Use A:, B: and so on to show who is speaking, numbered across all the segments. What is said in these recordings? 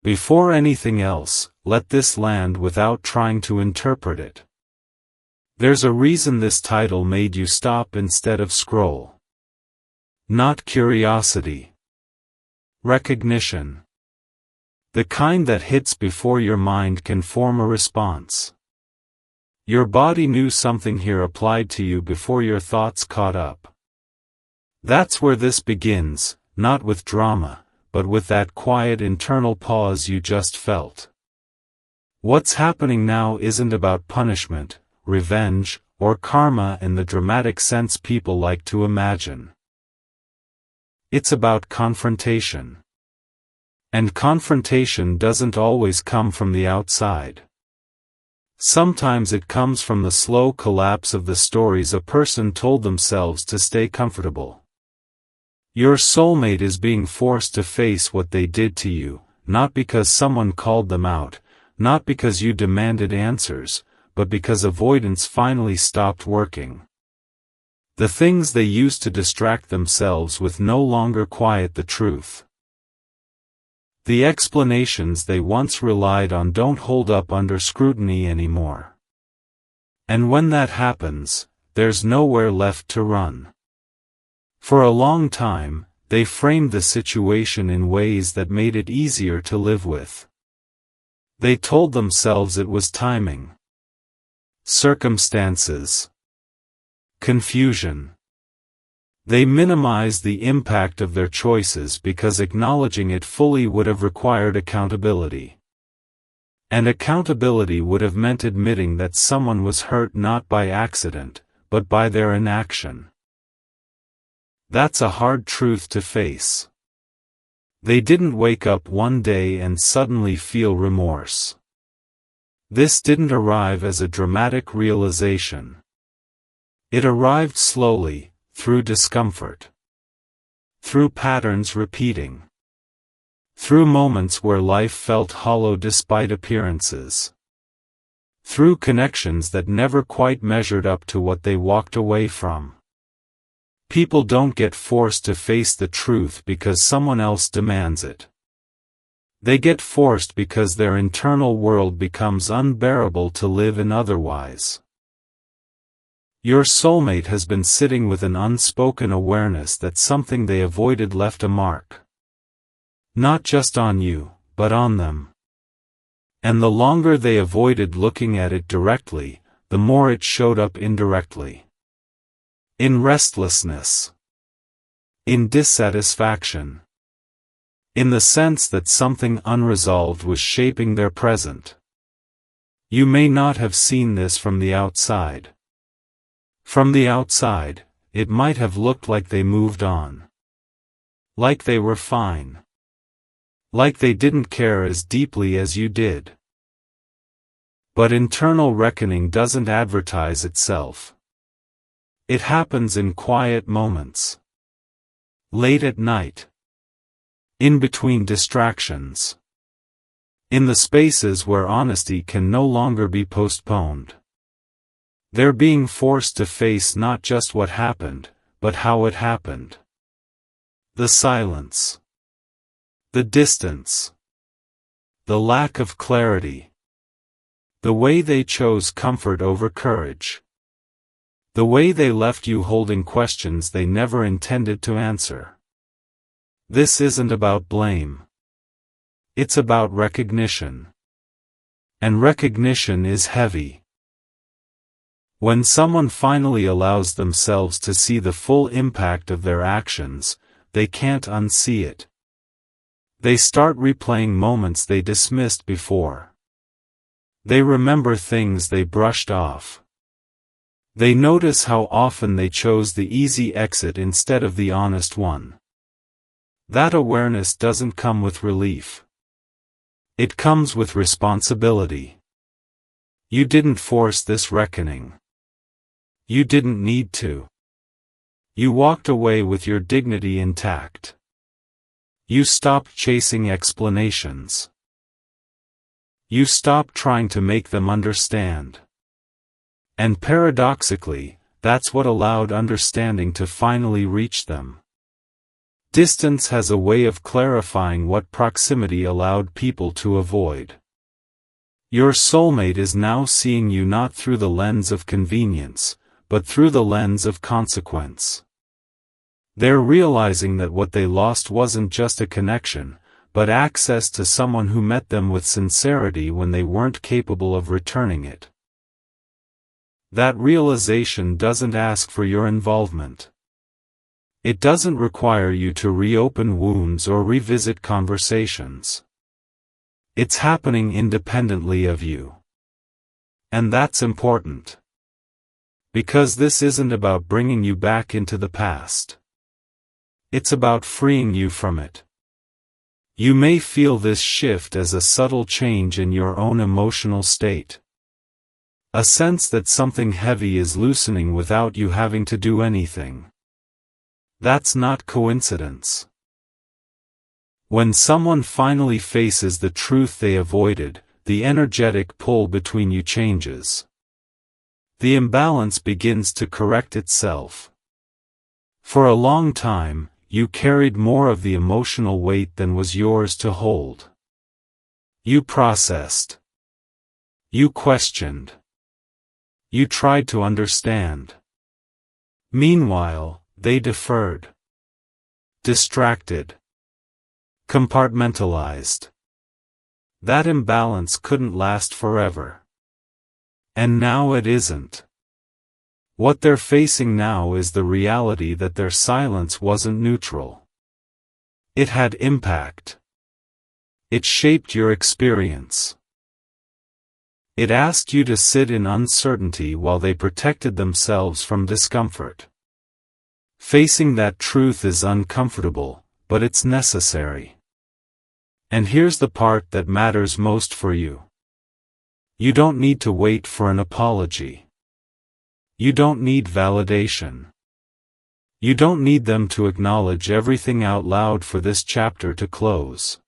A: Before anything else, let this land without trying to interpret it. There's a reason this title made you stop instead of scroll. Not curiosity. Recognition. The kind that hits before your mind can form a response. Your body knew something here applied to you before your thoughts caught up. That's where this begins, not with drama, but with that quiet internal pause you just felt. What's happening now isn't about punishment, revenge, or karma in the dramatic sense people like to imagine. It's about confrontation. And confrontation doesn't always come from the outside. Sometimes it comes from the slow collapse of the stories a person told themselves to stay comfortable. Your soulmate is being forced to face what they did to you, not because someone called them out, not because you demanded answers, but because avoidance finally stopped working. The things they used to distract themselves with no longer quiet the truth. The explanations they once relied on don't hold up under scrutiny anymore. And when that happens, there's nowhere left to run. For a long time, they framed the situation in ways that made it easier to live with. They told themselves it was timing, circumstances, confusion. They minimized the impact of their choices because acknowledging it fully would have required accountability. And accountability would have meant admitting that someone was hurt not by accident, but by their inaction. That's a hard truth to face. They didn't wake up one day and suddenly feel remorse. This didn't arrive as a dramatic realization. It arrived slowly, through discomfort. Through patterns repeating. Through moments where life felt hollow despite appearances. Through connections that never quite measured up to what they walked away from. People don't get forced to face the truth because someone else demands it. They get forced because their internal world becomes unbearable to live in otherwise. Your soulmate has been sitting with an unspoken awareness that something they avoided left a mark. Not just on you, but on them. And the longer they avoided looking at it directly, the more it showed up indirectly. In restlessness. In dissatisfaction. In the sense that something unresolved was shaping their present. You may not have seen this from the outside. From the outside, it might have looked like they moved on. Like they were fine. Like they didn't care as deeply as you did. But internal reckoning doesn't advertise itself. It happens in quiet moments. Late at night. In between distractions. In the spaces where honesty can no longer be postponed. They're being forced to face not just what happened, but how it happened. The silence. The distance. The lack of clarity. The way they chose comfort over courage. The way they left you holding questions they never intended to answer. This isn't about blame. It's about recognition. And recognition is heavy. When someone finally allows themselves to see the full impact of their actions, they can't unsee it. They start replaying moments they dismissed before. They remember things they brushed off. They notice how often they chose the easy exit instead of the honest one. That awareness doesn't come with relief. It comes with responsibility. You didn't force this reckoning. You didn't need to. You walked away with your dignity intact. You stopped chasing explanations. You stopped trying to make them understand. And paradoxically, that's what allowed understanding to finally reach them. Distance has a way of clarifying what proximity allowed people to avoid. Your soulmate is now seeing you not through the lens of convenience, but through the lens of consequence. They're realizing that what they lost wasn't just a connection, but access to someone who met them with sincerity when they weren't capable of returning it. That realization doesn't ask for your involvement. It doesn't require you to reopen wounds or revisit conversations. It's happening independently of you. And that's important. Because this isn't about bringing you back into the past. It's about freeing you from it. You may feel this shift as a subtle change in your own emotional state. A sense that something heavy is loosening without you having to do anything. That's not coincidence. When someone finally faces the truth they avoided, the energetic pull between you changes. The imbalance begins to correct itself. For a long time, you carried more of the emotional weight than was yours to hold. You processed. You questioned. You tried to understand. Meanwhile, they deferred. Distracted. Compartmentalized. That imbalance couldn't last forever. And now it isn't. What they're facing now is the reality that their silence wasn't neutral. It had impact. It shaped your experience. It asked you to sit in uncertainty while they protected themselves from discomfort. Facing that truth is uncomfortable, but it's necessary. And here's the part that matters most for you. You don't need to wait for an apology. You don't need validation. You don't need them to acknowledge everything out loud for this chapter to close.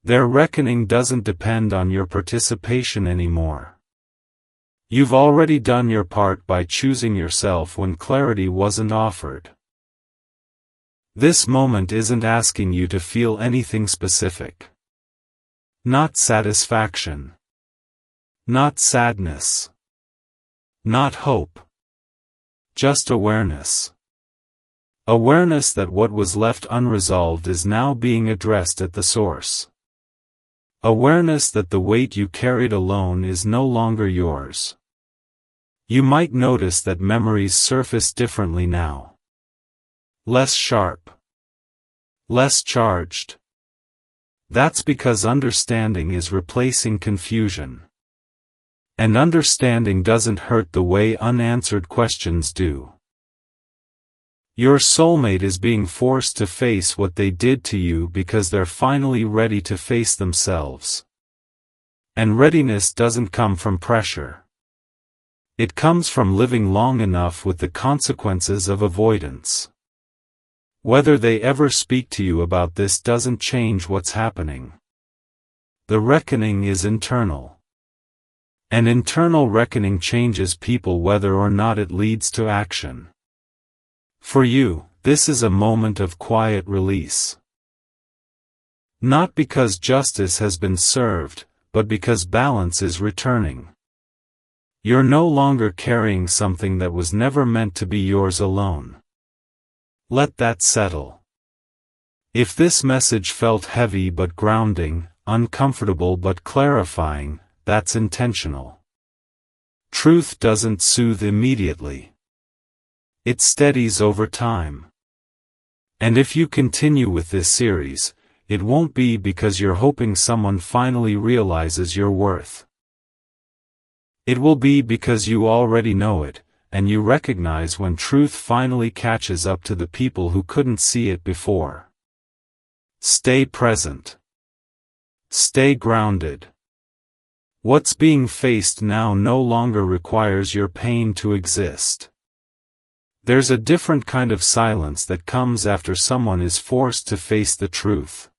A: Their reckoning doesn't depend on your participation anymore. You've already done your part by choosing yourself when clarity wasn't offered. This moment isn't asking you to feel anything specific. Not satisfaction. Not sadness. Not hope. Just awareness. Awareness that what was left unresolved is now being addressed at the source. Awareness that the weight you carried alone is no longer yours. You might notice that memories surface differently now. Less sharp. Less charged. That's because understanding is replacing confusion. And understanding doesn't hurt the way unanswered questions do. Your soulmate is being forced to face what they did to you because they're finally ready to face themselves. And readiness doesn't come from pressure. It comes from living long enough with the consequences of avoidance. Whether they ever speak to you about this doesn't change what's happening. The reckoning is internal. An internal reckoning changes people whether or not it leads to action. For you, this is a moment of quiet release. Not because justice has been served, but because balance is returning. You're no longer carrying something that was never meant to be yours alone. Let that settle. If this message felt heavy but grounding, uncomfortable but clarifying, that's intentional. Truth doesn't soothe immediately. It steadies over time. And if you continue with this series, it won't be because you're hoping someone finally realizes your worth. It will be because you already know it, and you recognize when truth finally catches up to the people who couldn't see it before. Stay present. Stay grounded. What's being faced now no longer requires your pain to exist. There's a different kind of silence that comes after someone is forced to face the truth.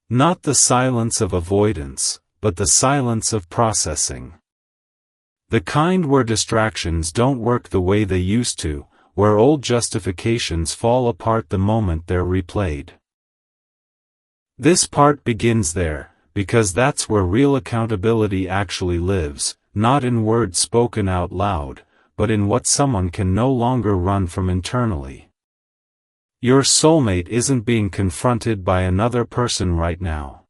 A: Not the silence of avoidance, but the silence of processing. The kind where distractions don't work the way they used to, where old justifications fall apart the moment they're replayed. This part begins there, because that's where real accountability actually lives, not in words spoken out loud, but in what someone can no longer run from internally. Your soulmate isn't being confronted by another person right now.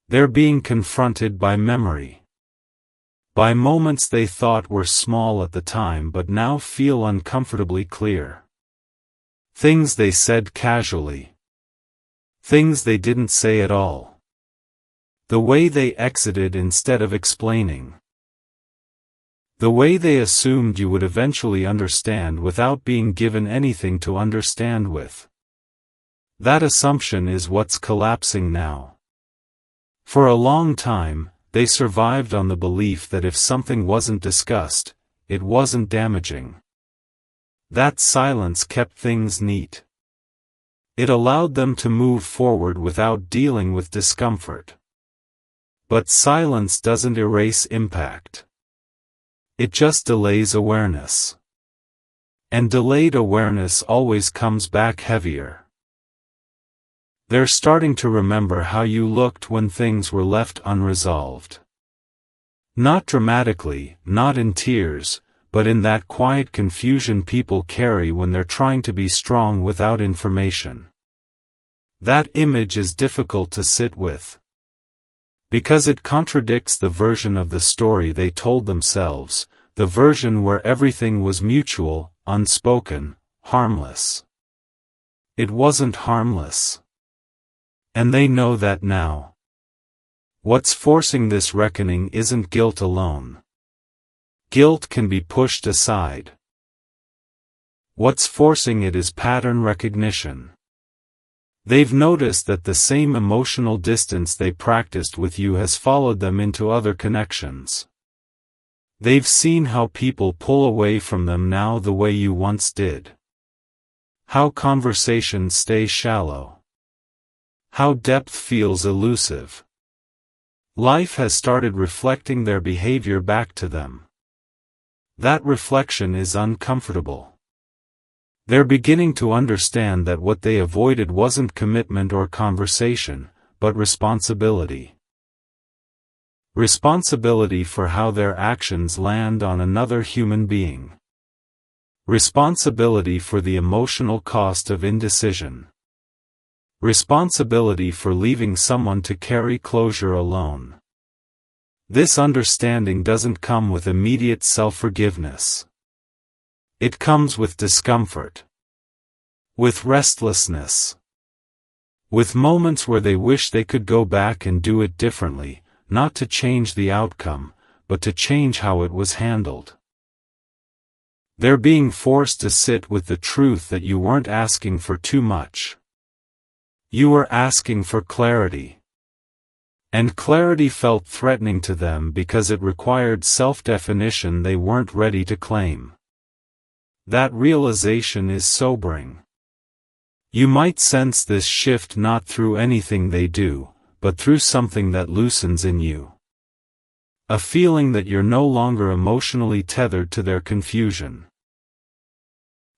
A: They're being confronted by memory. By moments they thought were small at the time but now feel uncomfortably clear. Things they said casually. Things they didn't say at all. The way they exited instead of explaining. The way they assumed you would eventually understand without being given anything to understand with. That assumption is what's collapsing now. For a long time, they survived on the belief that if something wasn't discussed, it wasn't damaging. That silence kept things neat. It allowed them to move forward without dealing with discomfort. But silence doesn't erase impact. It just delays awareness. And delayed awareness always comes back heavier. They're starting to remember how you looked when things were left unresolved. Not dramatically, not in tears, but in that quiet confusion people carry when they're trying to be strong without information. That image is difficult to sit with. Because it contradicts the version of the story they told themselves, the version where everything was mutual, unspoken, harmless. It wasn't harmless. And they know that now. What's forcing this reckoning isn't guilt alone. Guilt can be pushed aside. What's forcing it is pattern recognition. They've noticed that the same emotional distance they practiced with you has followed them into other connections. They've seen how people pull away from them now the way you once did. How conversations stay shallow. How depth feels elusive. Life has started reflecting their behavior back to them. That reflection is uncomfortable. They're beginning to understand that what they avoided wasn't commitment or conversation, but responsibility. Responsibility for how their actions land on another human being. Responsibility for the emotional cost of indecision. Responsibility for leaving someone to carry closure alone. This understanding doesn't come with immediate self-forgiveness. It comes with discomfort. With restlessness. With moments where they wish they could go back and do it differently, not to change the outcome, but to change how it was handled. They're being forced to sit with the truth that you weren't asking for too much. You were asking for clarity. And clarity felt threatening to them because it required self-definition they weren't ready to claim. That realization is sobering. You might sense this shift not through anything they do, but through something that loosens in you. A feeling that you're no longer emotionally tethered to their confusion.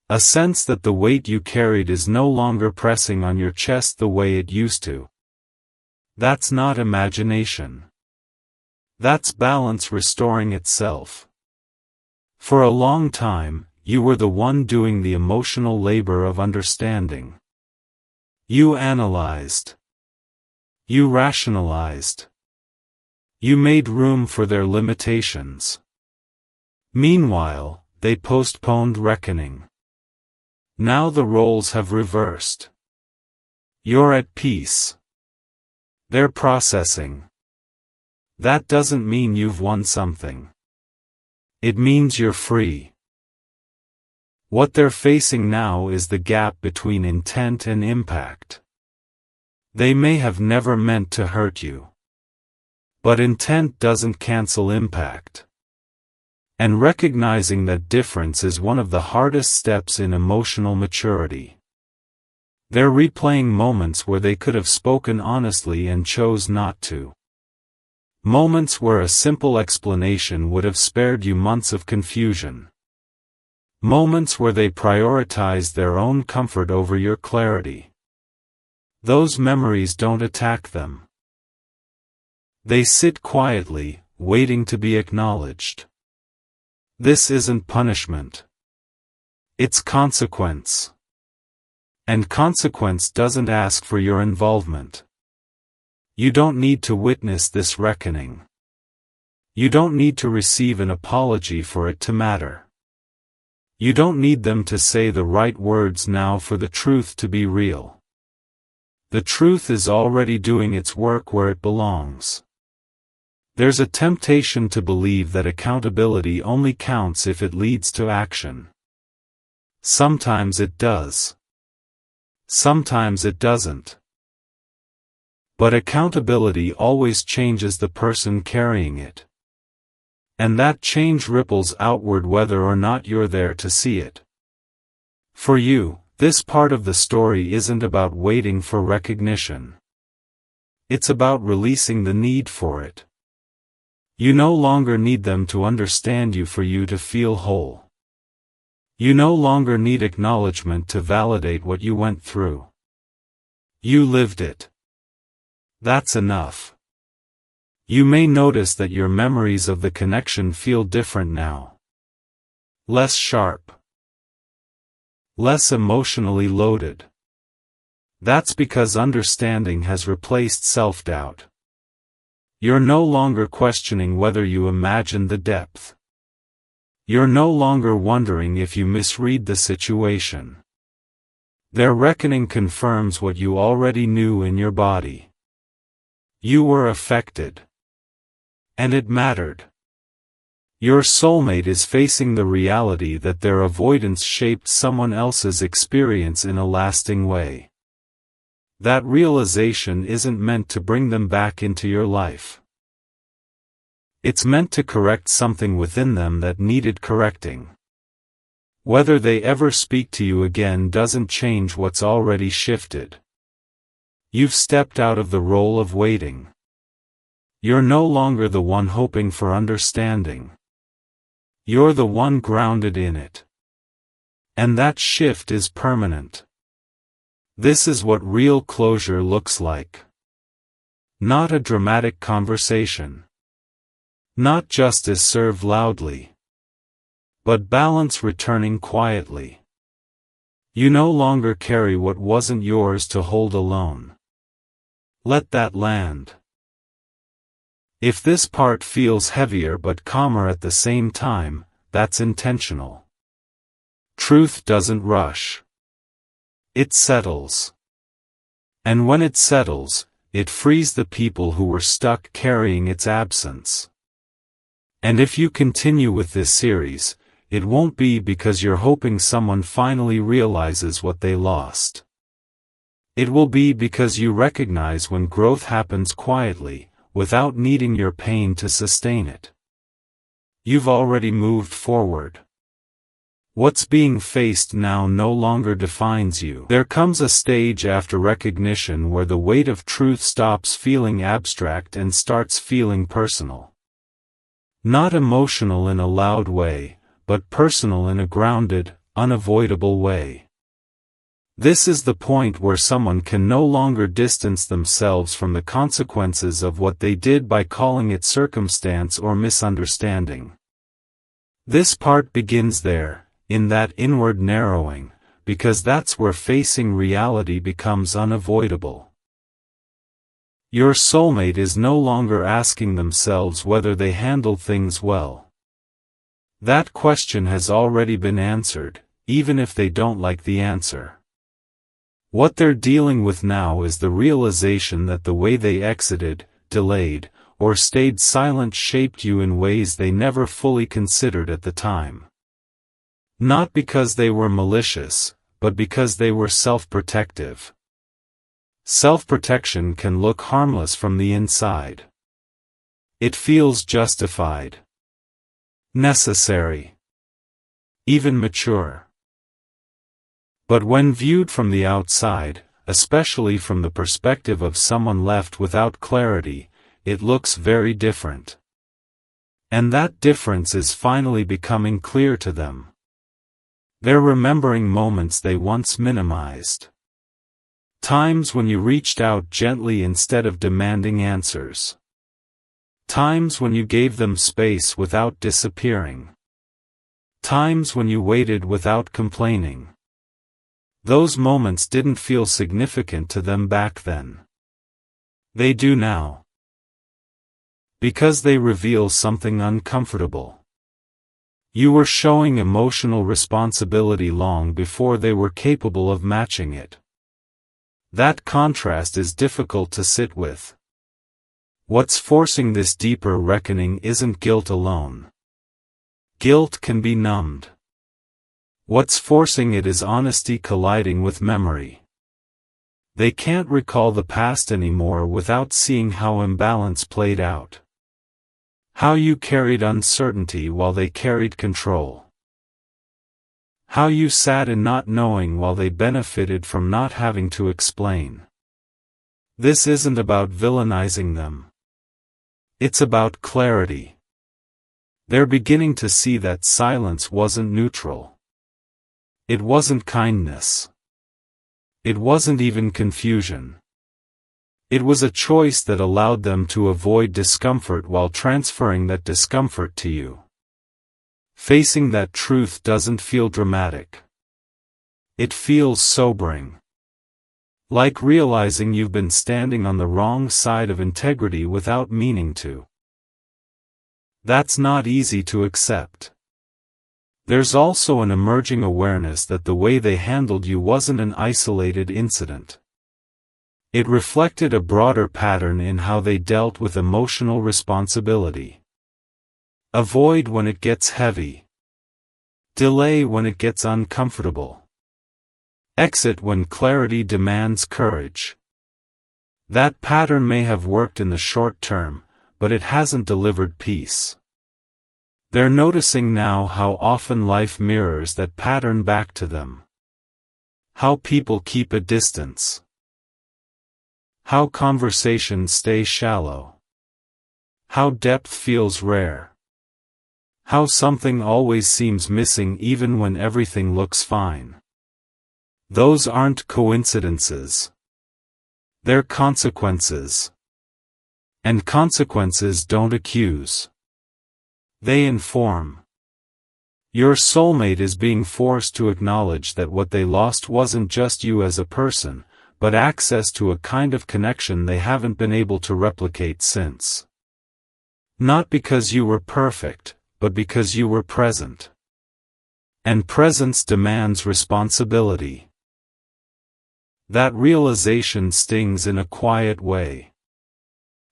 A: A sense that the weight you carried is no longer pressing on your chest the way it used to. That's not imagination. That's balance restoring itself. For a long time, you were the one doing the emotional labor of understanding. You analyzed. You rationalized. You made room for their limitations. Meanwhile, they postponed reckoning. Now the roles have reversed. You're at peace. They're processing. That doesn't mean you've won something. It means you're free. What they're facing now is the gap between intent and impact. They may have never meant to hurt you. But intent doesn't cancel impact. And recognizing that difference is one of the hardest steps in emotional maturity. They're replaying moments where they could have spoken honestly and chose not to. Moments where a simple explanation would have spared you months of confusion. Moments where they prioritized their own comfort over your clarity. Those memories don't attack them. They sit quietly, waiting to be acknowledged. This isn't punishment. It's consequence. And consequence doesn't ask for your involvement. You don't need to witness this reckoning. You don't need to receive an apology for it to matter. You don't need them to say the right words now for the truth to be real. The truth is already doing its work where it belongs. There's a temptation to believe that accountability only counts if it leads to action. Sometimes it does. Sometimes it doesn't. But accountability always changes the person carrying it. And that change ripples outward whether or not you're there to see it. For you, this part of the story isn't about waiting for recognition. It's about releasing the need for it. You no longer need them to understand you for you to feel whole. You no longer need acknowledgement to validate what you went through. You lived it. That's enough. You may notice that your memories of the connection feel different now. Less sharp. Less emotionally loaded. That's because understanding has replaced self-doubt. You're no longer questioning whether you imagined the depth. You're no longer wondering if you misread the situation. Their reckoning confirms what you already knew in your body. You were affected. And it mattered. Your soulmate is facing the reality that their avoidance shaped someone else's experience in a lasting way. That realization isn't meant to bring them back into your life. It's meant to correct something within them that needed correcting. Whether they ever speak to you again doesn't change what's already shifted. You've stepped out of the role of waiting. You're no longer the one hoping for understanding. You're the one grounded in it. And that shift is permanent. This is what real closure looks like. Not a dramatic conversation. Not justice served loudly. But balance returning quietly. You no longer carry what wasn't yours to hold alone. Let that land. If this part feels heavier but calmer at the same time, that's intentional. Truth doesn't rush. It settles. And when it settles, it frees the people who were stuck carrying its absence. And if you continue with this series, it won't be because you're hoping someone finally realizes what they lost. It will be because you recognize when growth happens quietly, without needing your pain to sustain it. You've already moved forward. What's being faced now no longer defines you. There comes a stage after recognition where the weight of truth stops feeling abstract and starts feeling personal. Not emotional in a loud way, but personal in a grounded, unavoidable way. This is the point where someone can no longer distance themselves from the consequences of what they did by calling it circumstance or misunderstanding. This part begins there, in that inward narrowing, because that's where facing reality becomes unavoidable. Your soulmate is no longer asking themselves whether they handle things well. That question has already been answered, even if they don't like the answer. What they're dealing with now is the realization that the way they exited, delayed, or stayed silent shaped you in ways they never fully considered at the time. Not because they were malicious, but because they were self-protective. Self-protection can look harmless from the inside. It feels justified, necessary, even mature. But when viewed from the outside, especially from the perspective of someone left without clarity, it looks very different. And that difference is finally becoming clear to them. They're remembering moments they once minimized. Times when you reached out gently instead of demanding answers. Times when you gave them space without disappearing. Times when you waited without complaining. Those moments didn't feel significant to them back then. They do now. Because they reveal something uncomfortable. You were showing emotional responsibility long before they were capable of matching it. That contrast is difficult to sit with. What's forcing this deeper reckoning isn't guilt alone. Guilt can be numbed. What's forcing it is honesty colliding with memory. They can't recall the past anymore without seeing how imbalance played out. How you carried uncertainty while they carried control. How you sat in not knowing while they benefited from not having to explain. This isn't about villainizing them. It's about clarity. They're beginning to see that silence wasn't neutral. It wasn't kindness. It wasn't even confusion. It was a choice that allowed them to avoid discomfort while transferring that discomfort to you. Facing that truth doesn't feel dramatic. It feels sobering. Like realizing you've been standing on the wrong side of integrity without meaning to. That's not easy to accept. There's also an emerging awareness that the way they handled you wasn't an isolated incident. It reflected a broader pattern in how they dealt with emotional responsibility. Avoid when it gets heavy. Delay when it gets uncomfortable. Exit when clarity demands courage. That pattern may have worked in the short term, but it hasn't delivered peace. They're noticing now how often life mirrors that pattern back to them. How people keep a distance. How conversations stay shallow. How depth feels rare. How something always seems missing even when everything looks fine. Those aren't coincidences. They're consequences. And consequences don't accuse. They inform. Your soulmate is being forced to acknowledge that what they lost wasn't just you as a person, but access to a kind of connection they haven't been able to replicate since. Not because you were perfect, but because you were present. And presence demands responsibility. That realization stings in a quiet way.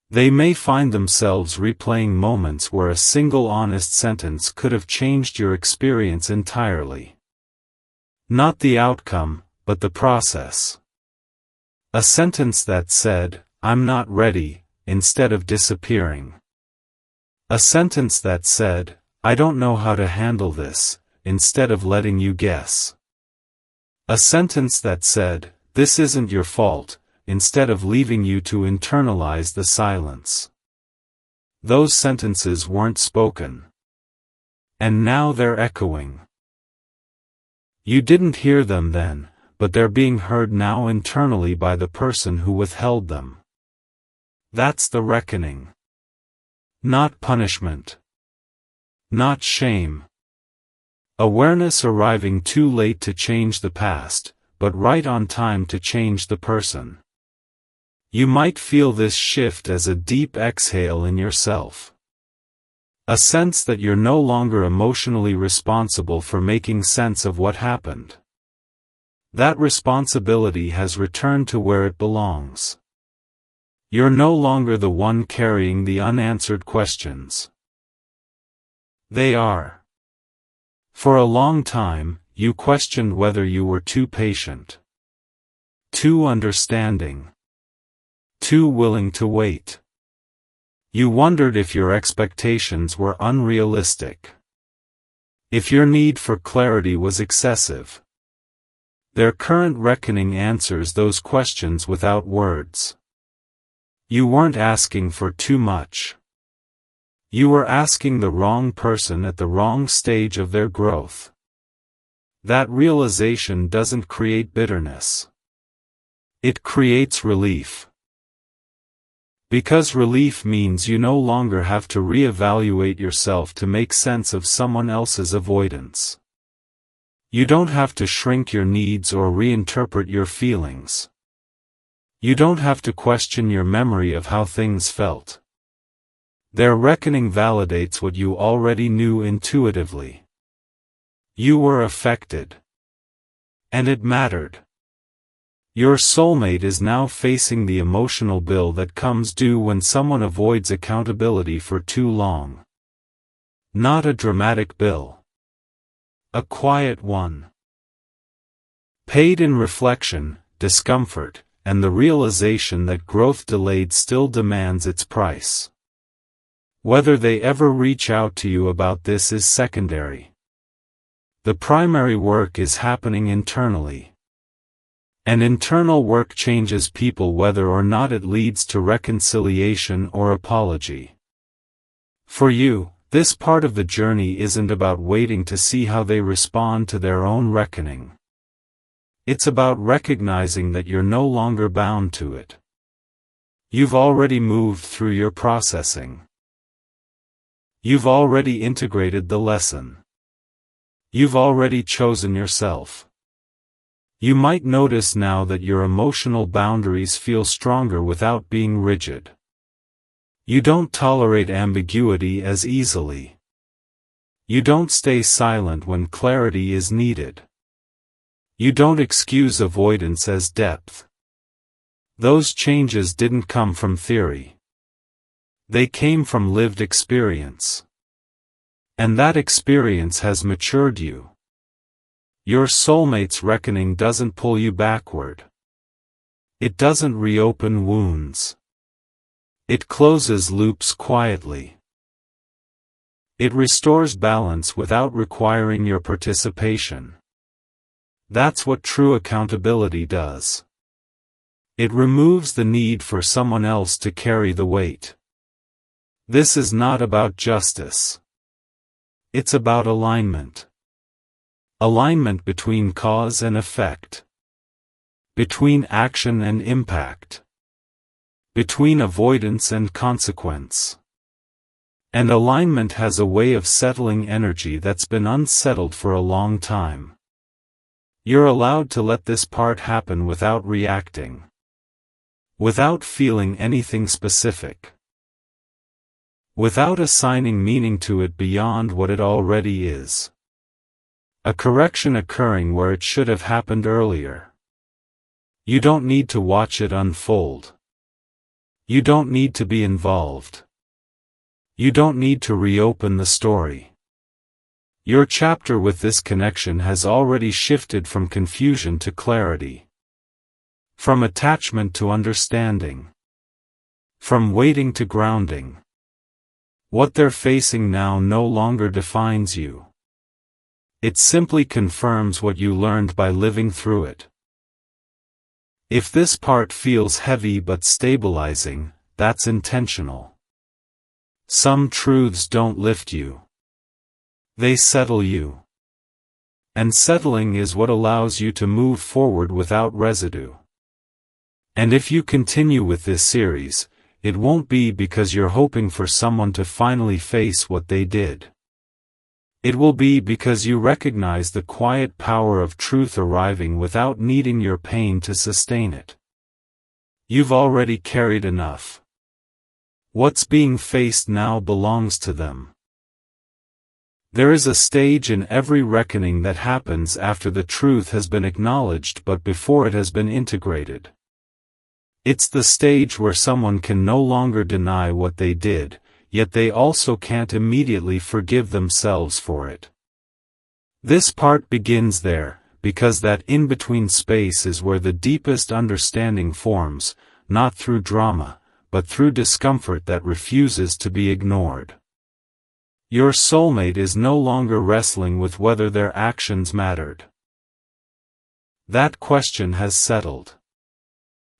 A: They may find themselves replaying moments where a single honest sentence could have changed your experience entirely. Not the outcome, but the process. A sentence that said, "I'm not ready," instead of disappearing. A sentence that said, "I don't know how to handle this," instead of letting you guess. A sentence that said, "This isn't your fault," instead of leaving you to internalize the silence. Those sentences weren't spoken. And now they're echoing. You didn't hear them then, but they're being heard now internally by the person who withheld them. That's the reckoning. Not punishment. Not shame. Awareness arriving too late to change the past, but right on time to change the person. You might feel this shift as a deep exhale in yourself. A sense that you're no longer emotionally responsible for making sense of what happened. That responsibility has returned to where it belongs. You're no longer the one carrying the unanswered questions. They are. For a long time, you questioned whether you were too patient, too understanding, too willing to wait. You wondered if your expectations were unrealistic, if your need for clarity was excessive. Their current reckoning answers those questions without words. You weren't asking for too much. You were asking the wrong person at the wrong stage of their growth. That realization doesn't create bitterness. It creates relief. Because relief means you no longer have to reevaluate yourself to make sense of someone else's avoidance. You don't have to shrink your needs or reinterpret your feelings. You don't have to question your memory of how things felt. Their reckoning validates what you already knew intuitively. You were affected. And it mattered. Your soulmate is now facing the emotional bill that comes due when someone avoids accountability for too long. Not a dramatic bill. A quiet one. Paid in reflection, discomfort, and the realization that growth delayed still demands its price. Whether they ever reach out to you about this is secondary. The primary work is happening internally. And internal work changes people whether or not it leads to reconciliation or apology. For you, this part of the journey isn't about waiting to see how they respond to their own reckoning. It's about recognizing that you're no longer bound to it. You've already moved through your processing. You've already integrated the lesson. You've already chosen yourself. You might notice now that your emotional boundaries feel stronger without being rigid. You don't tolerate ambiguity as easily. You don't stay silent when clarity is needed. You don't excuse avoidance as depth. Those changes didn't come from theory. They came from lived experience. And that experience has matured you. Your soulmate's reckoning doesn't pull you backward. It doesn't reopen wounds. It closes loops quietly. It restores balance without requiring your participation. That's what true accountability does. It removes the need for someone else to carry the weight. This is not about justice. It's about alignment. Alignment between cause and effect. Between action and impact. Between avoidance and consequence. And alignment has a way of settling energy that's been unsettled for a long time. You're allowed to let this part happen without reacting. Without feeling anything specific. Without assigning meaning to it beyond what it already is. A correction occurring where it should have happened earlier. You don't need to watch it unfold. You don't need to be involved. You don't need to reopen the story. Your chapter with this connection has already shifted from confusion to clarity. From attachment to understanding. From waiting to grounding. What they're facing now no longer defines you. It simply confirms what you learned by living through it. If this part feels heavy but stabilizing, that's intentional. Some truths don't lift you. They settle you. And settling is what allows you to move forward without residue. And if you continue with this series, it won't be because you're hoping for someone to finally face what they did. It will be because you recognize the quiet power of truth arriving without needing your pain to sustain it. You've already carried enough. What's being faced now belongs to them. There is a stage in every reckoning that happens after the truth has been acknowledged but before it has been integrated. It's the stage where someone can no longer deny what they did, yet they also can't immediately forgive themselves for it. This part begins there, because that in-between space is where the deepest understanding forms, not through drama, but through discomfort that refuses to be ignored. Your soulmate is no longer wrestling with whether their actions mattered. That question has settled.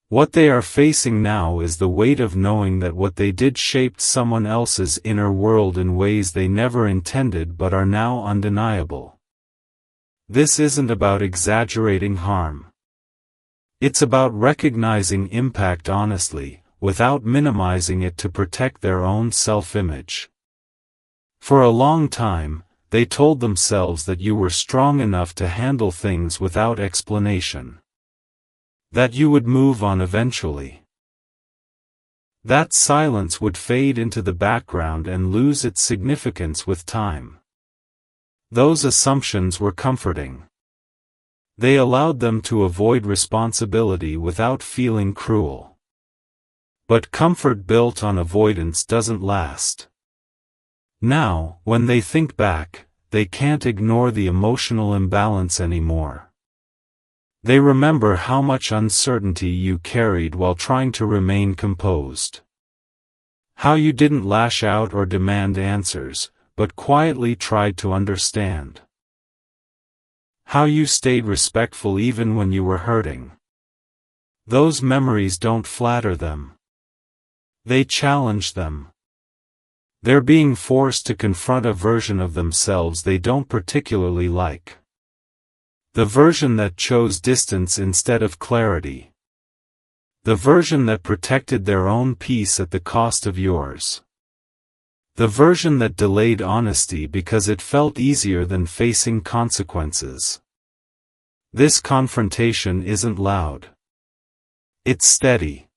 A: What they are facing now is the weight of knowing that what they did shaped someone else's inner world in ways they never intended but are now undeniable. This isn't about exaggerating harm. It's about recognizing impact honestly, without minimizing it to protect their own self-image. For a long time, they told themselves that you were strong enough to handle things without explanation. That you would move on eventually. That silence would fade into the background and lose its significance with time. Those assumptions were comforting. They allowed them to avoid responsibility without feeling cruel. But comfort built on avoidance doesn't last. Now, when they think back, they can't ignore the emotional imbalance anymore. They remember how much uncertainty you carried while trying to remain composed. How you didn't lash out or demand answers, but quietly tried to understand. How you stayed respectful even when you were hurting. Those memories don't flatter them. They challenge them. They're being forced to confront a version of themselves they don't particularly like. The version that chose distance instead of clarity. The version that protected their own peace at the cost of yours. The version that delayed honesty because it felt easier than facing consequences. This confrontation isn't loud. It's steady.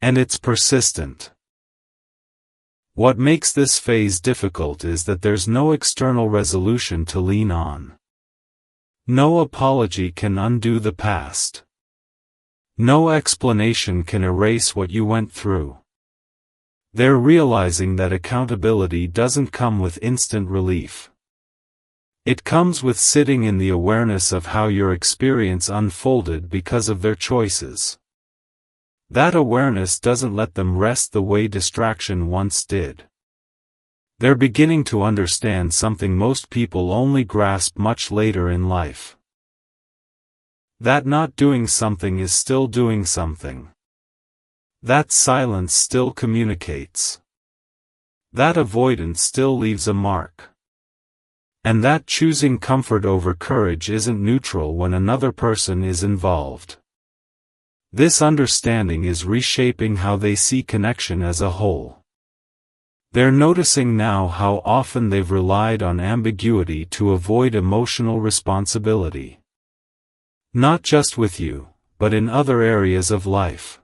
A: And it's persistent. What makes this phase difficult is that there's no external resolution to lean on. No apology can undo the past. No explanation can erase what you went through. They're realizing that accountability doesn't come with instant relief. It comes with sitting in the awareness of how your experience unfolded because of their choices. That awareness doesn't let them rest the way distraction once did. They're beginning to understand something most people only grasp much later in life. That not doing something is still doing something. That silence still communicates. That avoidance still leaves a mark. And that choosing comfort over courage isn't neutral when another person is involved. This understanding is reshaping how they see connection as a whole. They're noticing now how often they've relied on ambiguity to avoid emotional responsibility. Not just with you, but in other areas of life.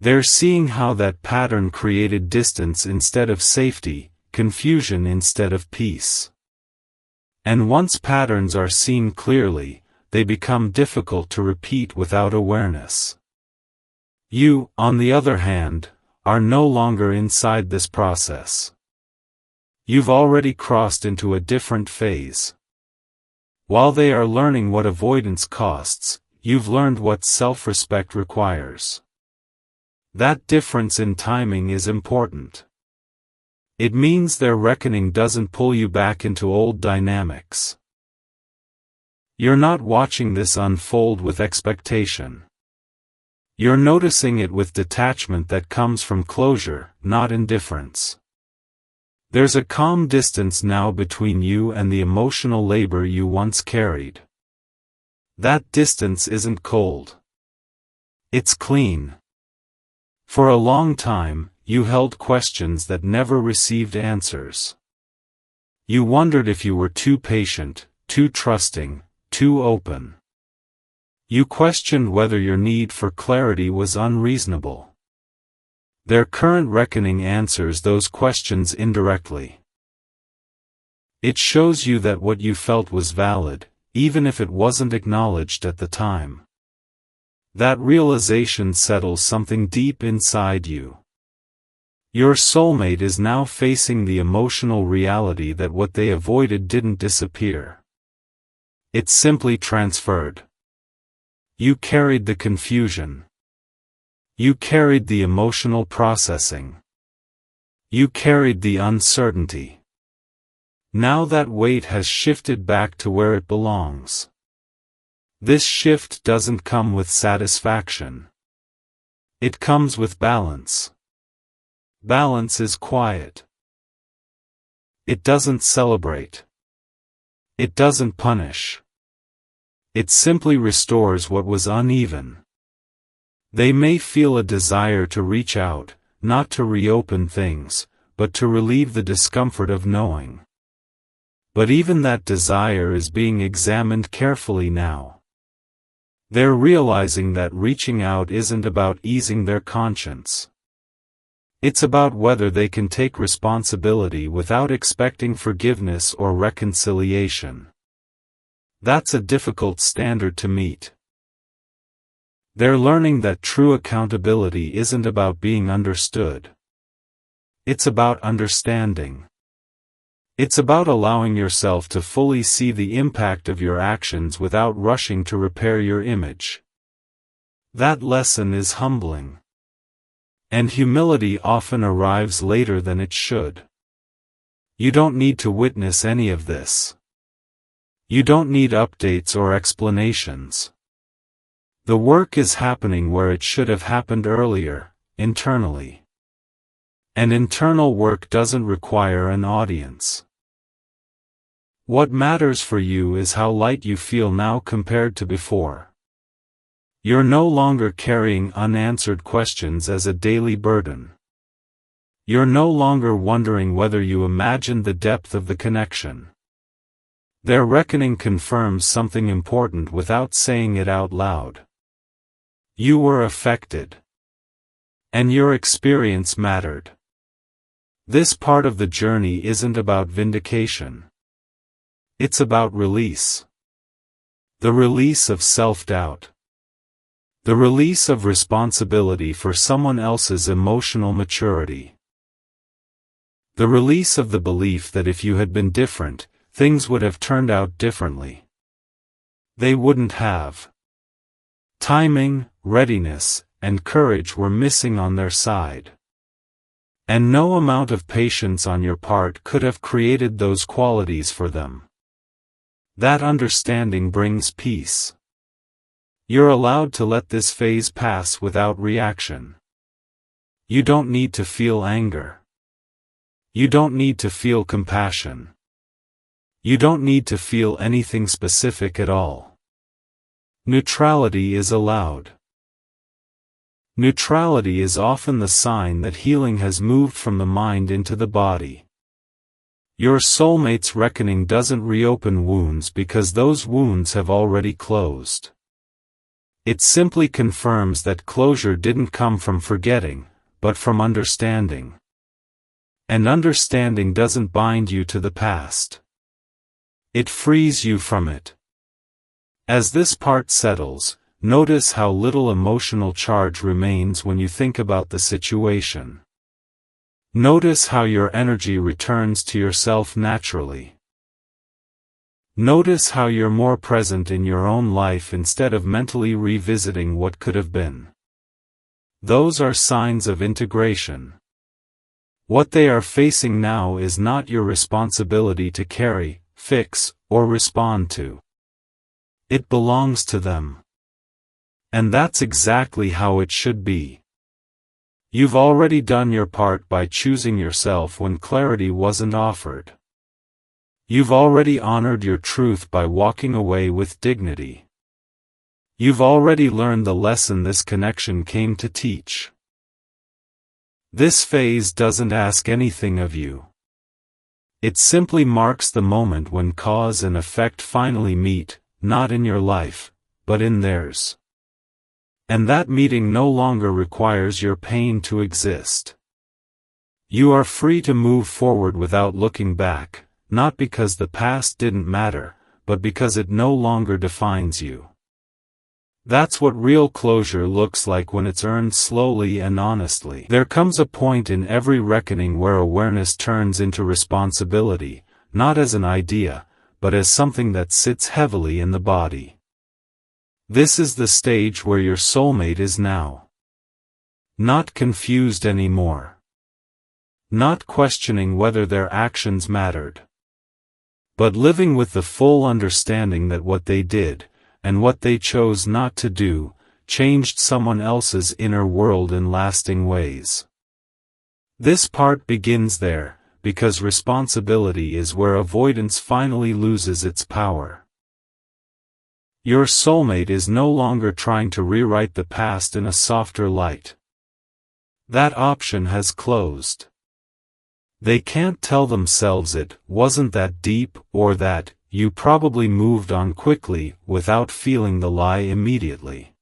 A: They're seeing how that pattern created distance instead of safety, confusion instead of peace. And once patterns are seen clearly, they become difficult to repeat without awareness. You, on the other hand, are no longer inside this process. You've already crossed into a different phase. While they are learning what avoidance costs, you've learned what self-respect requires. That difference in timing is important. It means their reckoning doesn't pull you back into old dynamics. You're not watching this unfold with expectation. You're noticing it with detachment that comes from closure, not indifference. There's a calm distance now between you and the emotional labor you once carried. That distance isn't cold. It's clean. For a long time, you held questions that never received answers. You wondered if you were too patient, too trusting, too open. You questioned whether your need for clarity was unreasonable. Their current reckoning answers those questions indirectly. It shows you that what you felt was valid, even if it wasn't acknowledged at the time. That realization settles something deep inside you. Your soulmate is now facing the emotional reality that what they avoided didn't disappear. It's simply transferred. You carried the confusion. You carried the emotional processing. You carried the uncertainty. Now that weight has shifted back to where it belongs. This shift doesn't come with satisfaction. It comes with balance. Balance is quiet. It doesn't celebrate. It doesn't punish. It simply restores what was uneven. They may feel a desire to reach out, not to reopen things, but to relieve the discomfort of knowing. But even that desire is being examined carefully now. They're realizing that reaching out isn't about easing their conscience. It's about whether they can take responsibility without expecting forgiveness or reconciliation. That's a difficult standard to meet. They're learning that true accountability isn't about being understood. It's about understanding. It's about allowing yourself to fully see the impact of your actions without rushing to repair your image. That lesson is humbling. And humility often arrives later than it should. You don't need to witness any of this. You don't need updates or explanations. The work is happening where it should have happened earlier, internally. And internal work doesn't require an audience. What matters for you is how light you feel now compared to before. You're no longer carrying unanswered questions as a daily burden. You're no longer wondering whether you imagined the depth of the connection. Their reckoning confirms something important without saying it out loud. You were affected. And your experience mattered. This part of the journey isn't about vindication. It's about release. The release of self-doubt. The release of responsibility for someone else's emotional maturity. The release of the belief that if you had been different, things would have turned out differently. They wouldn't have. Timing, readiness, and courage were missing on their side. And no amount of patience on your part could have created those qualities for them. That understanding brings peace. You're allowed to let this phase pass without reaction. You don't need to feel anger. You don't need to feel compassion. You don't need to feel anything specific at all. Neutrality is allowed. Neutrality is often the sign that healing has moved from the mind into the body. Your soulmate's reckoning doesn't reopen wounds because those wounds have already closed. It simply confirms that closure didn't come from forgetting, but from understanding. And understanding doesn't bind you to the past. It frees you from it. As this part settles, notice how little emotional charge remains when you think about the situation. Notice how your energy returns to yourself naturally. Notice how you're more present in your own life instead of mentally revisiting what could have been. Those are signs of integration. What they are facing now is not your responsibility to carry, fix, or respond to. It belongs to them. And that's exactly how it should be. You've already done your part by choosing yourself when clarity wasn't offered. You've already honored your truth by walking away with dignity. You've already learned the lesson this connection came to teach. This phase doesn't ask anything of you. It simply marks the moment when cause and effect finally meet, not in your life, but in theirs. And that meeting no longer requires your pain to exist. You are free to move forward without looking back, not because the past didn't matter, but because it no longer defines you. That's what real closure looks like when it's earned slowly and honestly. There comes a point in every reckoning where awareness turns into responsibility, not as an idea, but as something that sits heavily in the body. This is the stage where your soulmate is now. Not confused anymore. Not questioning whether their actions mattered. But living with the full understanding that what they did, and what they chose not to do, changed someone else's inner world in lasting ways. This part begins there, because responsibility is where avoidance finally loses its power. Your soulmate is no longer trying to rewrite the past in a softer light. That option has closed. They can't tell themselves it wasn't that deep, or that you probably moved on quickly, without feeling the lie immediately.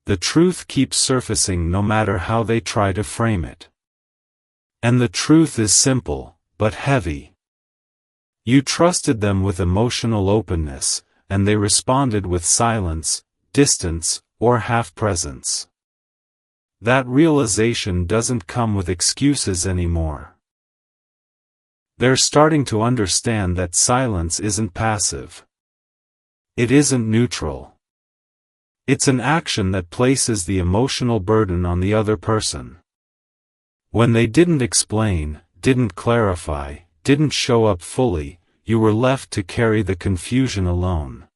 A: The truth keeps surfacing no matter how they try to frame it. And the truth is simple, but heavy. You trusted them with emotional openness, and they responded with silence, distance, or half-presence. That realization doesn't come with excuses anymore. They're starting to understand that silence isn't passive. It isn't neutral. It's an action that places the emotional burden on the other person. When they didn't explain, didn't clarify, didn't show up fully, you were left to carry the confusion alone.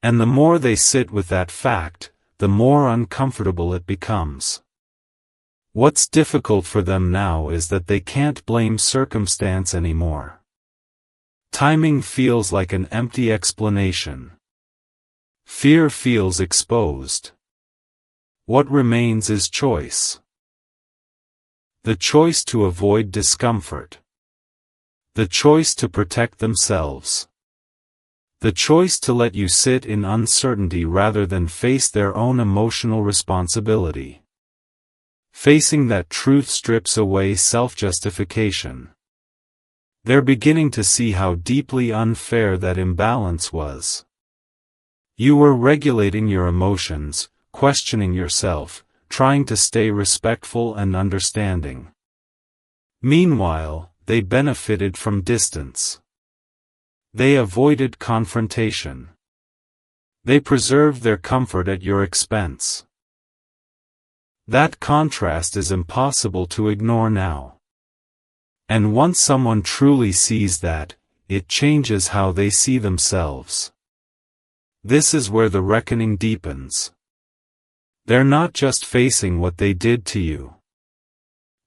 A: And the more they sit with that fact, the more uncomfortable it becomes. What's difficult for them now is that they can't blame circumstance anymore. Timing feels like an empty explanation. Fear feels exposed. What remains is choice. The choice to avoid discomfort. The choice to protect themselves. The choice to let you sit in uncertainty rather than face their own emotional responsibility. Facing that truth strips away self-justification. They're beginning to see how deeply unfair that imbalance was. You were regulating your emotions, questioning yourself, trying to stay respectful and understanding. Meanwhile, they benefited from distance. They avoided confrontation. They preserved their comfort at your expense. That contrast is impossible to ignore now. And once someone truly sees that, it changes how they see themselves. This is where the reckoning deepens. They're not just facing what they did to you.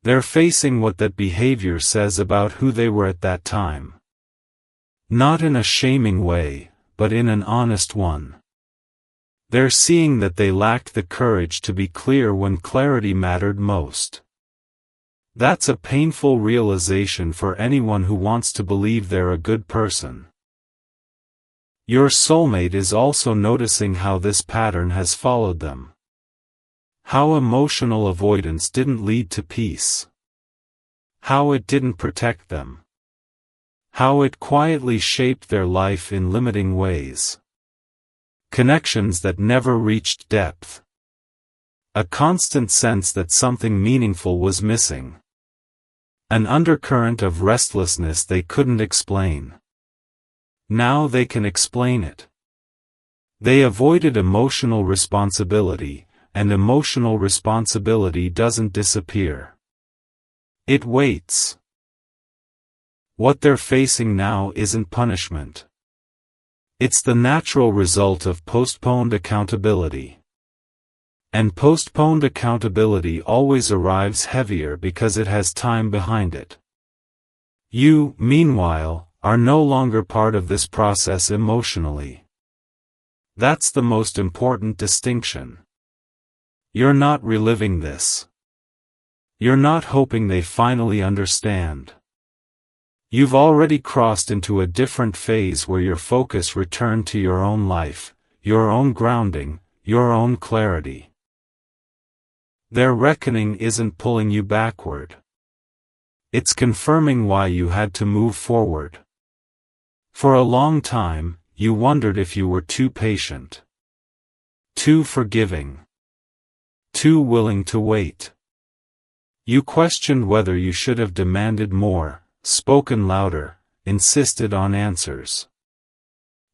A: They're facing what that behavior says about who they were at that time. Not in a shaming way, but in an honest one. They're seeing that they lacked the courage to be clear when clarity mattered most. That's a painful realization for anyone who wants to believe they're a good person. Your soulmate is also noticing how this pattern has followed them. How emotional avoidance didn't lead to peace. How it didn't protect them. How it quietly shaped their life in limiting ways. Connections that never reached depth. A constant sense that something meaningful was missing. An undercurrent of restlessness they couldn't explain. Now they can explain it. They avoided emotional responsibility, and emotional responsibility doesn't disappear. It waits. What they're facing now isn't punishment. It's the natural result of postponed accountability. And postponed accountability always arrives heavier because it has time behind it. You, meanwhile, are no longer part of this process emotionally. That's the most important distinction. You're not reliving this. You're not hoping they finally understand. You've already crossed into a different phase where your focus returned to your own life, your own grounding, your own clarity. Their reckoning isn't pulling you backward. It's confirming why you had to move forward. For a long time, you wondered if you were too patient. Too forgiving. Too willing to wait. You questioned whether you should have demanded more, spoken louder, insisted on answers.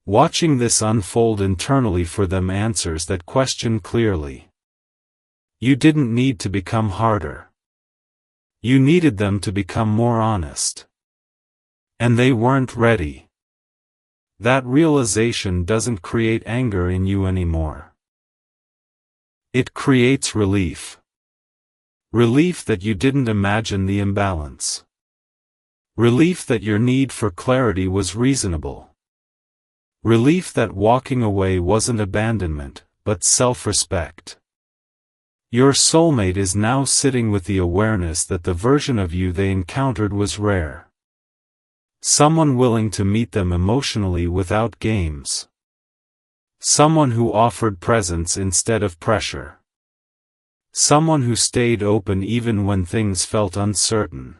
A: Watching this unfold internally for them answers that question clearly. You didn't need to become harder. You needed them to become more honest. And they weren't ready. That realization doesn't create anger in you anymore. It creates relief. Relief that you didn't imagine the imbalance. Relief that your need for clarity was reasonable. Relief that walking away wasn't abandonment, but self-respect. Your soulmate is now sitting with the awareness that the version of you they encountered was rare. Someone willing to meet them emotionally without games. Someone who offered presence instead of pressure. Someone who stayed open even when things felt uncertain.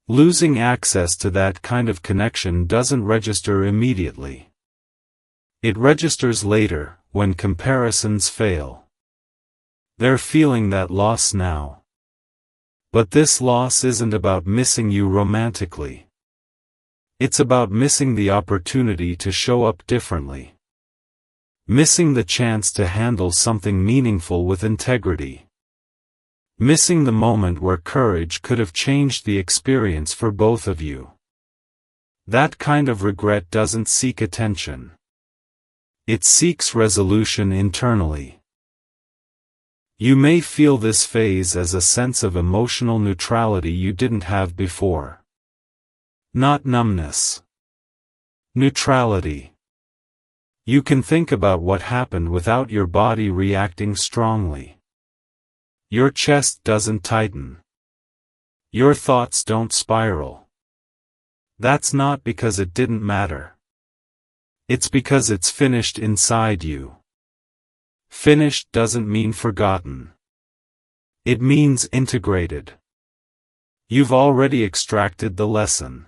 A: Losing access to that kind of connection doesn't register immediately. It registers later, when comparisons fail. They're feeling that loss now. But this loss isn't about missing you romantically. It's about missing the opportunity to show up differently. Missing the chance to handle something meaningful with integrity. Missing the moment where courage could have changed the experience for both of you. That kind of regret doesn't seek attention. It seeks resolution internally. You may feel this phase as a sense of emotional neutrality you didn't have before. Not numbness. Neutrality. You can think about what happened without your body reacting strongly. Your chest doesn't tighten. Your thoughts don't spiral. That's not because it didn't matter. It's because it's finished inside you. Finished doesn't mean forgotten. It means integrated. You've already extracted the lesson.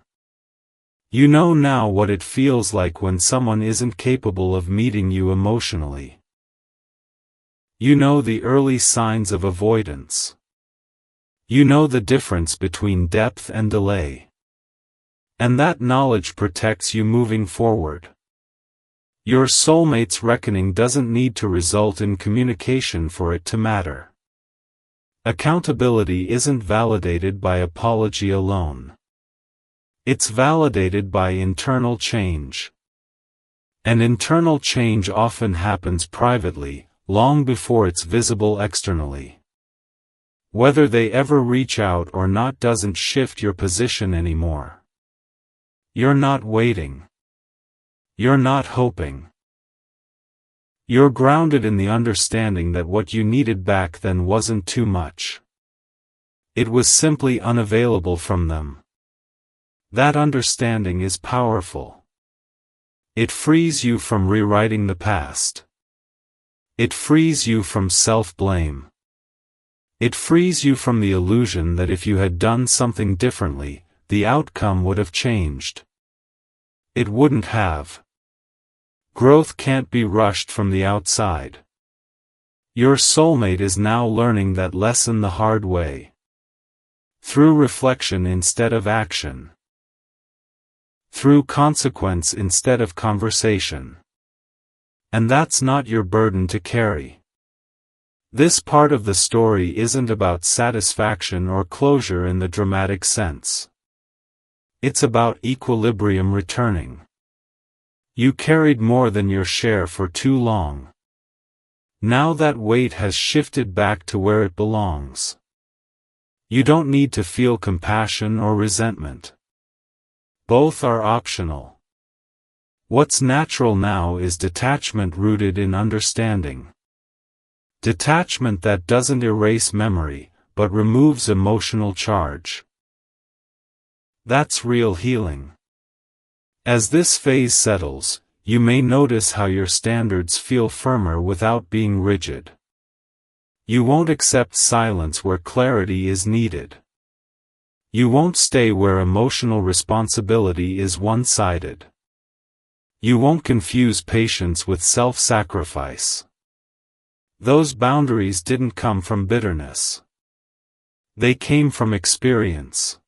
A: You know now what it feels like when someone isn't capable of meeting you emotionally. You know the early signs of avoidance. You know the difference between depth and delay. And that knowledge protects you moving forward. Your soulmate's reckoning doesn't need to result in communication for it to matter. Accountability isn't validated by apology alone. It's validated by internal change. And internal change often happens privately, long before it's visible externally. Whether they ever reach out or not doesn't shift your position anymore. You're not waiting. You're not hoping. You're grounded in the understanding that what you needed back then wasn't too much. It was simply unavailable from them. That understanding is powerful. It frees you from rewriting the past. It frees you from self-blame. It frees you from the illusion that if you had done something differently, the outcome would have changed. It wouldn't have. Growth can't be rushed from the outside. Your soulmate is now learning that lesson the hard way. Through reflection instead of action. Through consequence instead of conversation. And that's not your burden to carry. This part of the story isn't about satisfaction or closure in the dramatic sense. It's about equilibrium returning. You carried more than your share for too long. Now that weight has shifted back to where it belongs. You don't need to feel compassion or resentment. Both are optional. What's natural now is detachment rooted in understanding. Detachment that doesn't erase memory, but removes emotional charge. That's real healing. As this phase settles, you may notice how your standards feel firmer without being rigid. You won't accept silence where clarity is needed. You won't stay where emotional responsibility is one-sided. You won't confuse patience with self-sacrifice. Those boundaries didn't come from bitterness. They came from experience.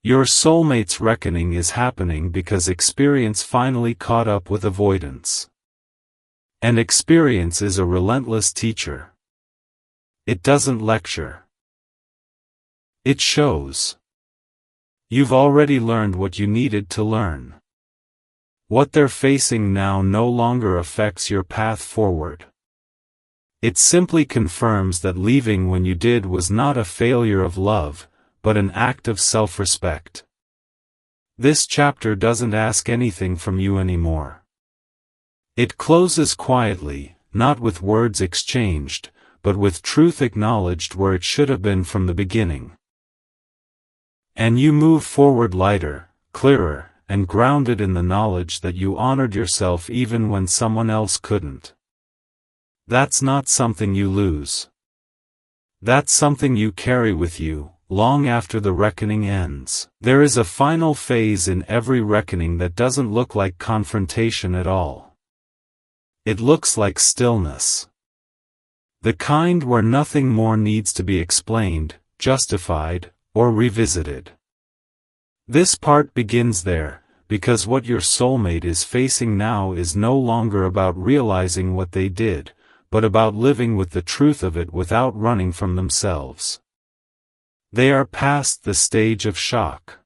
A: Your soulmate's reckoning is happening because experience finally caught up with avoidance. And experience is a relentless teacher. It doesn't lecture. It shows. You've already learned what you needed to learn. What they're facing now no longer affects your path forward. It simply confirms that leaving when you did was not a failure of love, but an act of self-respect. This chapter doesn't ask anything from you anymore. It closes quietly, not with words exchanged, but with truth acknowledged where it should have been from the beginning. And you move forward lighter, clearer, and grounded in the knowledge that you honored yourself even when someone else couldn't. That's not something you lose. That's something you carry with you, long after the reckoning ends. There is a final phase in every reckoning that doesn't look like confrontation at all. It looks like stillness. The kind where nothing more needs to be explained, justified, or revisited. This part begins there, because what your soulmate is facing now is no longer about realizing what they did, but about living with the truth of it without running from themselves. They are past the stage of shock.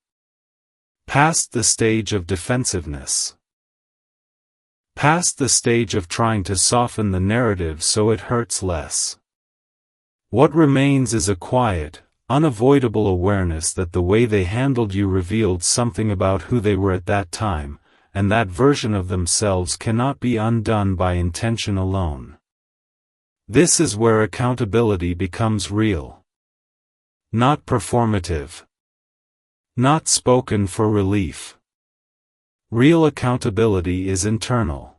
A: Past the stage of defensiveness. Past the stage of trying to soften the narrative so it hurts less. What remains is a quiet, unavoidable awareness that the way they handled you revealed something about who they were at that time, and that version of themselves cannot be undone by intention alone. This is where accountability becomes real. Not performative. Not spoken for relief. Real accountability is internal.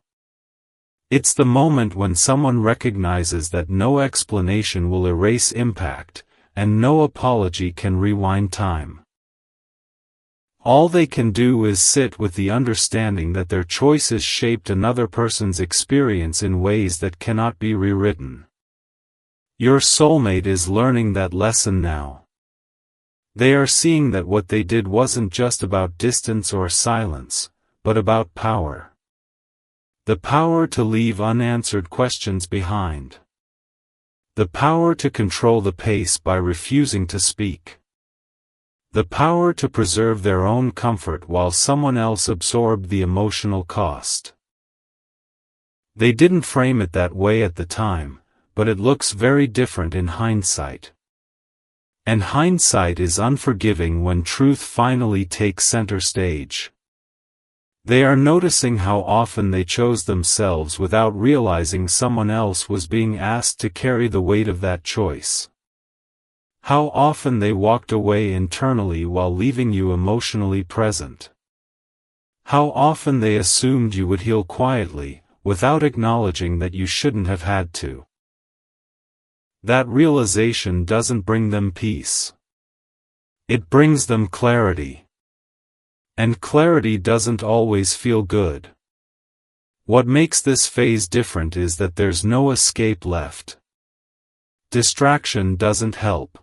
A: It's the moment when someone recognizes that no explanation will erase impact, and no apology can rewind time. All they can do is sit with the understanding that their choices shaped another person's experience in ways that cannot be rewritten. Your soulmate is learning that lesson now. They are seeing that what they did wasn't just about distance or silence, but about power. The power to leave unanswered questions behind. The power to control the pace by refusing to speak. The power to preserve their own comfort while someone else absorbed the emotional cost. They didn't frame it that way at the time, but it looks very different in hindsight. And hindsight is unforgiving when truth finally takes center stage. They are noticing how often they chose themselves without realizing someone else was being asked to carry the weight of that choice. How often they walked away internally while leaving you emotionally present. How often they assumed you would heal quietly, without acknowledging that you shouldn't have had to. That realization doesn't bring them peace. It brings them clarity. And clarity doesn't always feel good. What makes this phase different is that there's no escape left. Distraction doesn't help.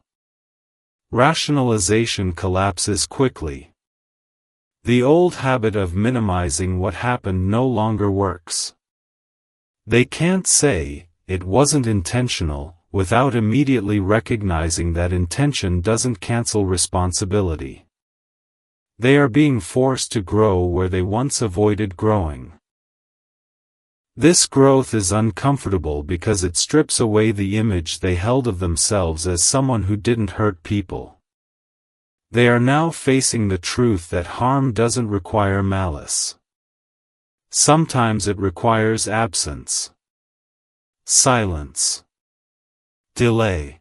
A: Rationalization collapses quickly. The old habit of minimizing what happened no longer works. They can't say, "It wasn't intentional," without immediately recognizing that intention doesn't cancel responsibility. They are being forced to grow where they once avoided growing. This growth is uncomfortable because it strips away the image they held of themselves as someone who didn't hurt people. They are now facing the truth that harm doesn't require malice. Sometimes it requires absence, silence, delay.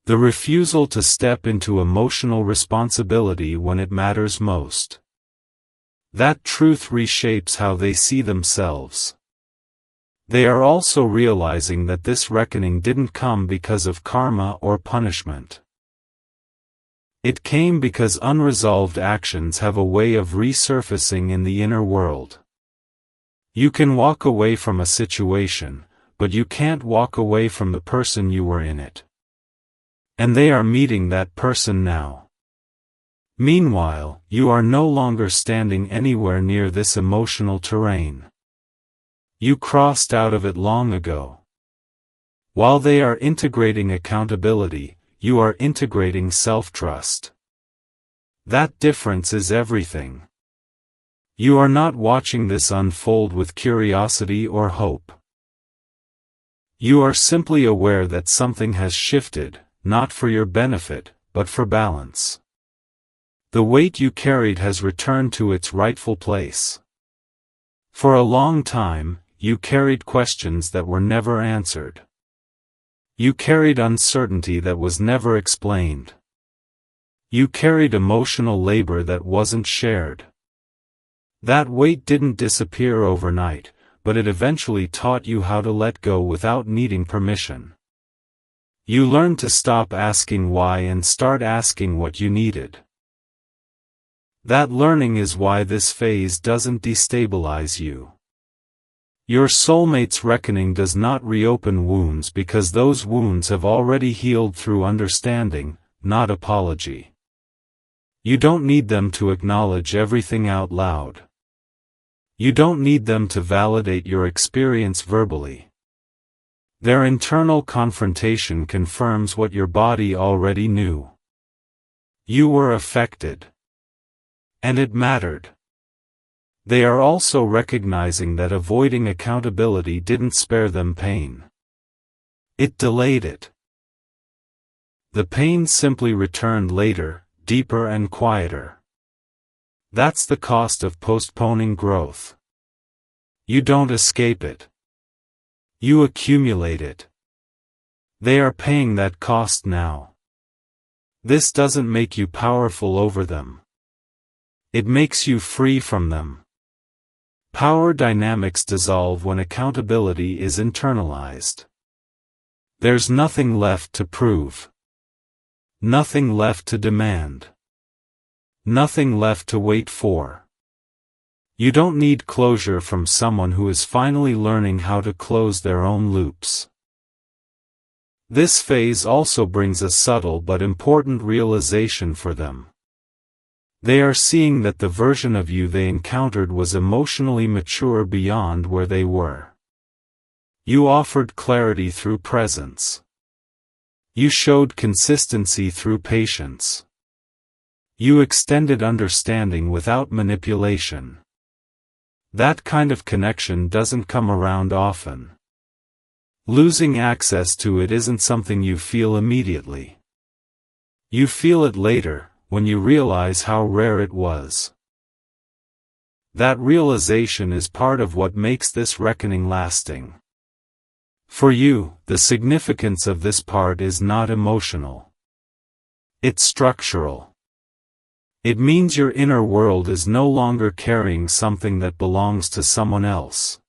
A: The refusal to step into emotional responsibility when it matters most. That truth reshapes how they see themselves. They are also realizing that this reckoning didn't come because of karma or punishment. It came because unresolved actions have a way of resurfacing in the inner world. You can walk away from a situation, but you can't walk away from the person you were in it. And they are meeting that person now. Meanwhile, you are no longer standing anywhere near this emotional terrain. You crossed out of it long ago. While they are integrating accountability, you are integrating self-trust. That difference is everything. You are not watching this unfold with curiosity or hope. You are simply aware that something has shifted, not for your benefit, but for balance. The weight you carried has returned to its rightful place. For a long time, you carried questions that were never answered. You carried uncertainty that was never explained. You carried emotional labor that wasn't shared. That weight didn't disappear overnight, but it eventually taught you how to let go without needing permission. You learned to stop asking why and start asking what you needed. That learning is why this phase doesn't destabilize you. Your soulmate's reckoning does not reopen wounds because those wounds have already healed through understanding, not apology. You don't need them to acknowledge everything out loud. You don't need them to validate your experience verbally. Their internal confrontation confirms what your body already knew. You were affected. And it mattered. They are also recognizing that avoiding accountability didn't spare them pain. It delayed it. The pain simply returned later, deeper and quieter. That's the cost of postponing growth. You don't escape it. You accumulate it. They are paying that cost now. This doesn't make you powerful over them. It makes you free from them. Power dynamics dissolve when accountability is internalized. There's nothing left to prove. Nothing left to demand. Nothing left to wait for. You don't need closure from someone who is finally learning how to close their own loops. This phase also brings a subtle but important realization for them. They are seeing that the version of you they encountered was emotionally mature beyond where they were. You offered clarity through presence. You showed consistency through patience. You extended understanding without manipulation. That kind of connection doesn't come around often. Losing access to it isn't something you feel immediately. You feel it later, when you realize how rare it was. That realization is part of what makes this reckoning lasting. For you, the significance of this part is not emotional. It's structural. It means your inner world is no longer carrying something that belongs to someone else.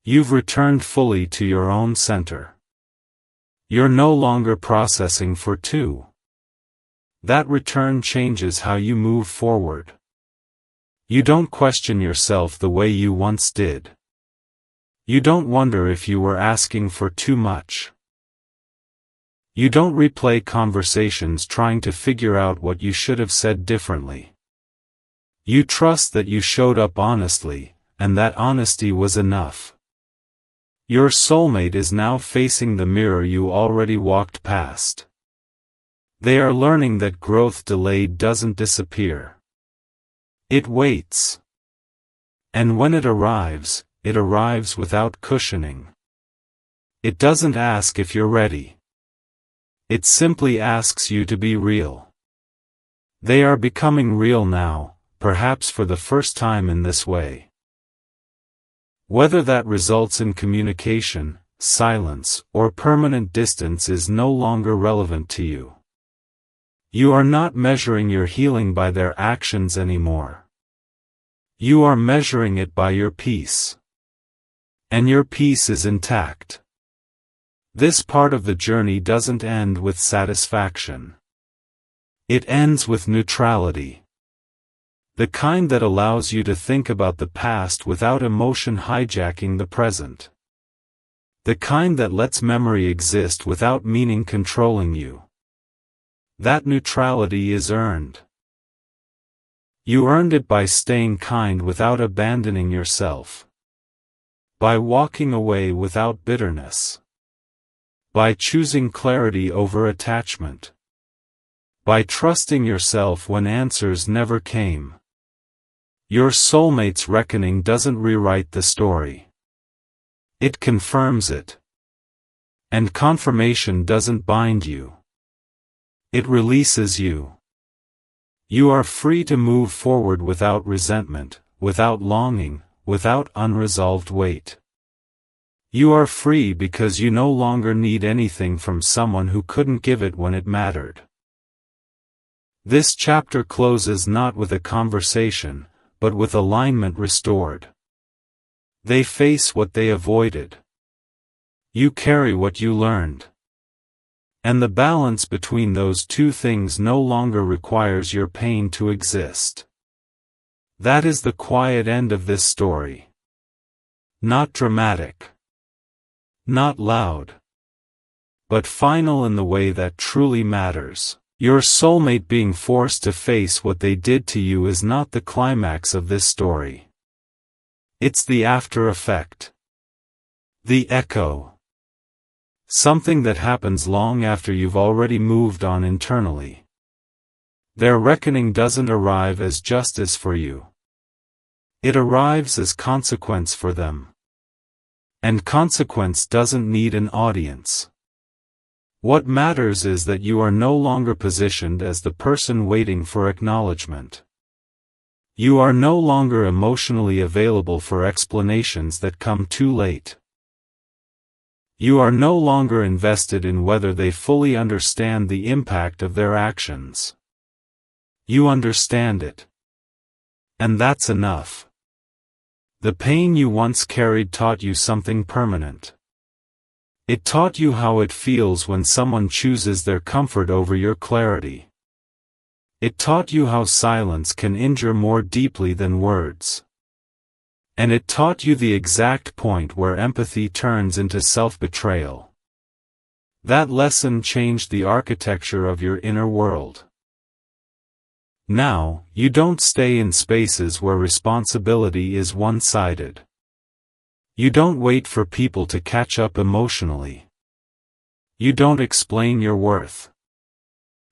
A: You've returned fully to your own center. You're no longer processing for two. That return changes how you move forward. You don't question yourself the way you once did. You don't wonder if you were asking for too much. You don't replay conversations trying to figure out what you should have said differently. You trust that you showed up honestly, and that honesty was enough. Your soulmate is now facing the mirror you already walked past. They are learning that growth delayed doesn't disappear. It waits. And when it arrives without cushioning. It doesn't ask if you're ready. It simply asks you to be real. They are becoming real now, perhaps for the first time in this way. Whether that results in communication, silence, or permanent distance is no longer relevant to you. You are not measuring your healing by their actions anymore. You are measuring it by your peace. And your peace is intact. This part of the journey doesn't end with satisfaction. It ends with neutrality. The kind that allows you to think about the past without emotion hijacking the present. The kind that lets memory exist without meaning controlling you. That neutrality is earned. You earned it by staying kind without abandoning yourself. By walking away without bitterness. By choosing clarity over attachment. By trusting yourself when answers never came. Your soulmate's reckoning doesn't rewrite the story. It confirms it. And confirmation doesn't bind you. It releases you. You are free to move forward without resentment, without longing, without unresolved weight. You are free because you no longer need anything from someone who couldn't give it when it mattered. This chapter closes not with a conversation, but with alignment restored. They face what they avoided. You carry what you learned. And the balance between those two things no longer requires your pain to exist. That is the quiet end of this story. Not dramatic. Not loud. But final in the way that truly matters. Your soulmate being forced to face what they did to you is not the climax of this story. It's the after effect. The echo. Something that happens long after you've already moved on internally. Their reckoning doesn't arrive as justice for you. It arrives as consequence for them. And consequence doesn't need an audience. What matters is that you are no longer positioned as the person waiting for acknowledgement. You are no longer emotionally available for explanations that come too late. You are no longer invested in whether they fully understand the impact of their actions. You understand it. And that's enough. The pain you once carried taught you something permanent. It taught you how it feels when someone chooses their comfort over your clarity. It taught you how silence can injure more deeply than words. And it taught you the exact point where empathy turns into self-betrayal. That lesson changed the architecture of your inner world. Now, you don't stay in spaces where responsibility is one-sided. You don't wait for people to catch up emotionally. You don't explain your worth.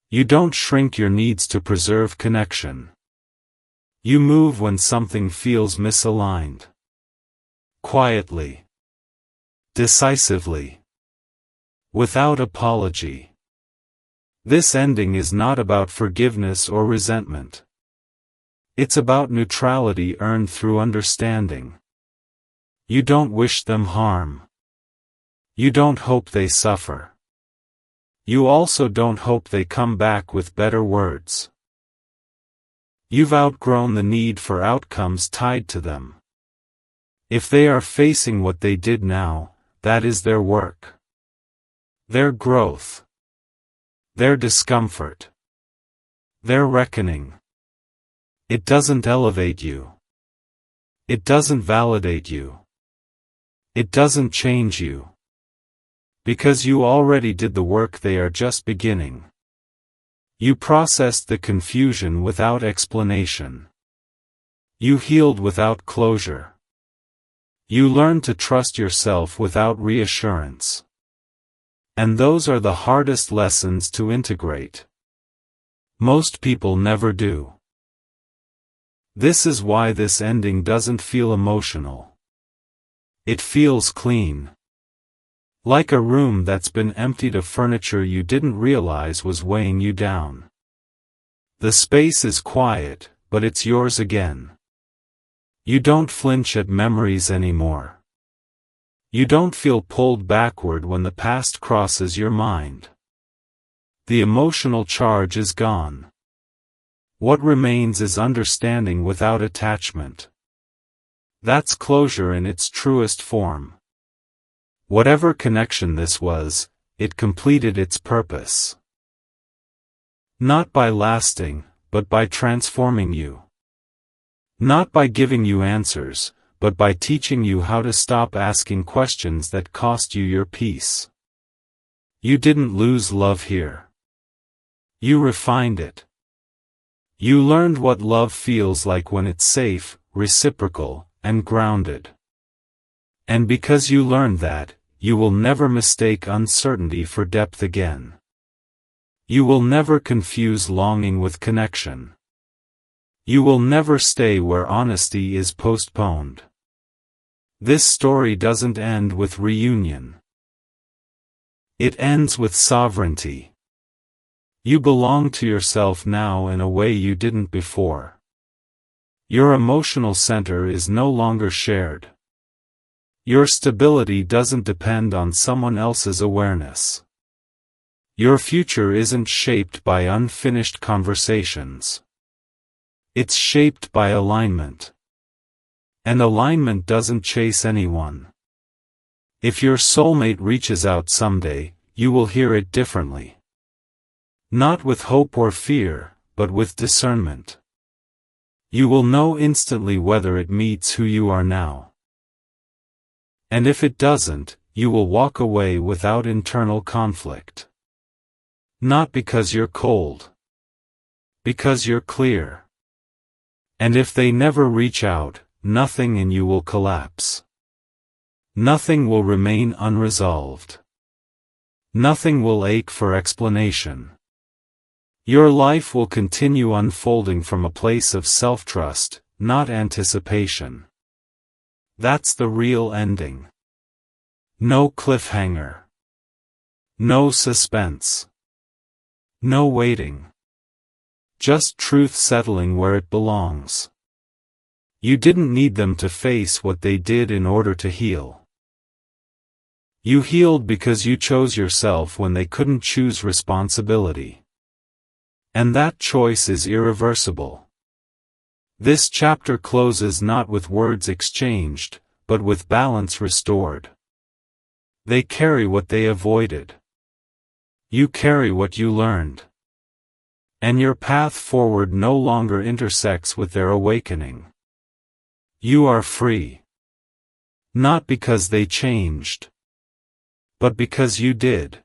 A: You don't shrink your needs to preserve connection. You move when something feels misaligned. Quietly. Decisively. Without apology. This ending is not about forgiveness or resentment. It's about neutrality earned through understanding. You don't wish them harm. You don't hope they suffer. You also don't hope they come back with better words. You've outgrown the need for outcomes tied to them. If they are facing what they did now, that is their work. Their growth. Their discomfort. Their reckoning. It doesn't elevate you. It doesn't validate you. It doesn't change you. Because you already did the work, they are just beginning. You processed the confusion without explanation. You healed without closure. You learned to trust yourself without reassurance. And those are the hardest lessons to integrate. Most people never do. This is why this ending doesn't feel emotional. It feels clean. Like a room that's been emptied of furniture you didn't realize was weighing you down. The space is quiet, but it's yours again. You don't flinch at memories anymore. You don't feel pulled backward when the past crosses your mind. The emotional charge is gone. What remains is understanding without attachment. That's closure in its truest form. Whatever connection this was, it completed its purpose. Not by lasting, but by transforming you. Not by giving you answers, but by teaching you how to stop asking questions that cost you your peace. You didn't lose love here. You refined it. You learned what love feels like when it's safe, reciprocal, and grounded. And because you learned that, you will never mistake uncertainty for depth again. You will never confuse longing with connection. You will never stay where honesty is postponed. This story doesn't end with reunion. It ends with sovereignty. You belong to yourself now in a way you didn't before. Your emotional center is no longer shared. Your stability doesn't depend on someone else's awareness. Your future isn't shaped by unfinished conversations. It's shaped by alignment. And alignment doesn't chase anyone. If your soulmate reaches out someday, you will hear it differently. Not with hope or fear, but with discernment. You will know instantly whether it meets who you are now. And if it doesn't, you will walk away without internal conflict. Not because you're cold. Because you're clear. And if they never reach out, nothing in you will collapse. Nothing will remain unresolved. Nothing will ache for explanation. Your life will continue unfolding from a place of self-trust, not anticipation. That's the real ending. No cliffhanger. No suspense. No waiting. Just truth settling where it belongs. You didn't need them to face what they did in order to heal. You healed because you chose yourself when they couldn't choose responsibility. And that choice is irreversible. This chapter closes not with words exchanged, but with balance restored. They carry what they avoided. You carry what you learned. And your path forward no longer intersects with their awakening. You are free. Not because they changed, but because you did.